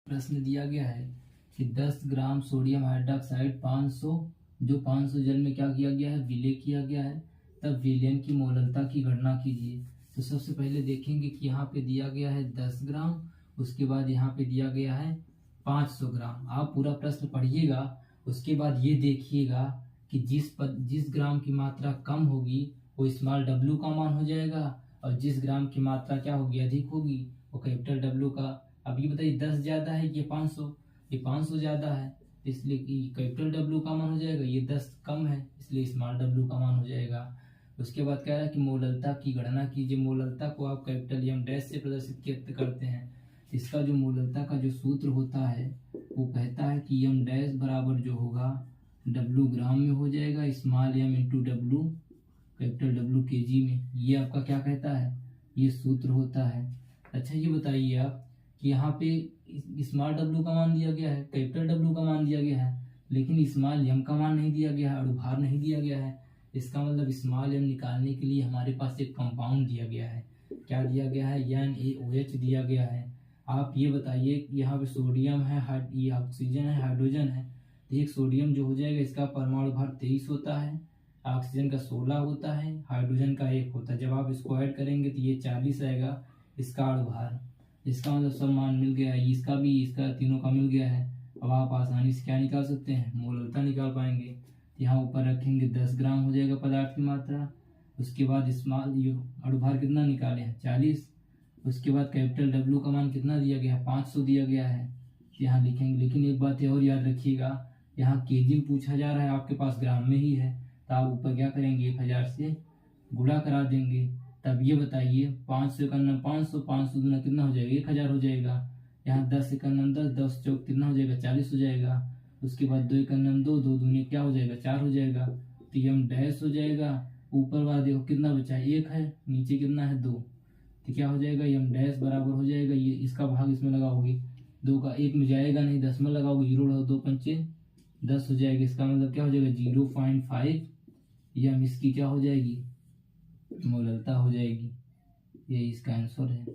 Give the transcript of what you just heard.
प्रश्न दिया गया है कि 10 ग्राम सोडियम हाइड्रोक्साइड 500 जल में क्या किया गया है, विलय किया गया है, तब विलयन की मोललता की गणना कीजिए। तो सबसे पहले देखेंगे कि यहाँ पे दिया गया है 10 ग्राम, उसके बाद यहाँ पे दिया गया है 500 ग्राम। आप पूरा प्रश्न पढ़िएगा, उसके बाद ये देखिएगा कि जिस ग्राम की मात्रा कम होगी वो स्मॉल w का मान हो जाएगा, और जिस ग्राम की मात्रा क्या होगी, अधिक होगी, वो कैपिटल W का। अब ये बताइए 10 ज्यादा है कि 500? ये 500 ज्यादा है, इसलिए कि कैपिटल W का मान हो जाएगा, ये 10 कम है इसलिए स्मॉल w का मान हो जाएगा। उसके बाद कह रहा है कि मोललता की गणना कीजिए। मोललता को आप कैपिटल M डैश से प्रदर्शित करते हैं। इसका जो मोललता का जो सूत्र होता है वो कहता है कि M डैश बराबर जो होगा W ग्राम में हो जाएगा, small m into W capital W kg में। ये आपका क्या कहता है, ये सूत्र होता है। अच्छा ये बताइए आप कि यहाँ पे स्मॉल w का मान दिया गया है, कैपिटल W का मान दिया गया है, लेकिन स्मॉल m का मान नहीं दिया गया है, अणुभार नहीं दिया गया है। इसका मतलब स्मॉल m निकालने के लिए हमारे पास एक कंपाउंड दिया गया है। क्या दिया गया है, NaOH दिया गया है। आप ये बताइए यहाँ पे सोडियम है, ये ऑक्सीजन है, हाइड्रोजन है। तो एक सोडियम जो हो जाएगा इसका परमाणु भार 23 होता है, ऑक्सीजन का 16 होता है, हाइड्रोजन का 1 होता है। जब आप इसको ऐड करेंगे तो ये 40 आएगा इसका अणुभार। इसका मतलब सब मान मिल गया है, इसका भी, इसका तीनों का मिल गया है। अब आप आसानी से क्या निकाल सकते हैं, मोललता निकाल पाएंगे। यहाँ ऊपर रखेंगे 10 ग्राम हो जाएगा पदार्थ की मात्रा। उसके बाद स्मॉल अणुभार कितना निकाले हैं, 40। उसके बाद कैपिटल W का मान कितना दिया गया है, 500 दिया गया है, यहाँ लिखेंगे। लेकिन एक बात और याद रखिएगा, यहाँ केजी में पूछा जा रहा है, आपके पास ग्राम में ही है, तो आप ऊपर क्या करेंगे, 1000 से गुणा करा देंगे। तब ये बताइए 500 का नाम 500, 500 दूना कितना हो जाएगा, 1000 हो जाएगा। यहाँ 10 का नाम 10, 10 चौक कितना हो जाएगा, 40 हो जाएगा। उसके बाद 2 का नाम 2, 2 दूनी क्या हो जाएगा, 4 हो जाएगा। तो ये हम डैश हो जाएगा। ऊपर वाला देखो कितना बचा है, 1 है, नीचे कितना है, 2। तो क्या हो जाएगा, ये हम डैश बराबर हो जाएगा, ये इसका भाग इसमें लगाओगे, 2 का 1 में जाएगा नहीं, 10 में लगाओगे, 0 लगाओ, 2 पंचे 10 हो जाएगा। इसका मतलब क्या हो जाएगा, 0.5 या इसकी क्या हो जाएगी, मोललता हो जाएगी। ये इसका आंसर है।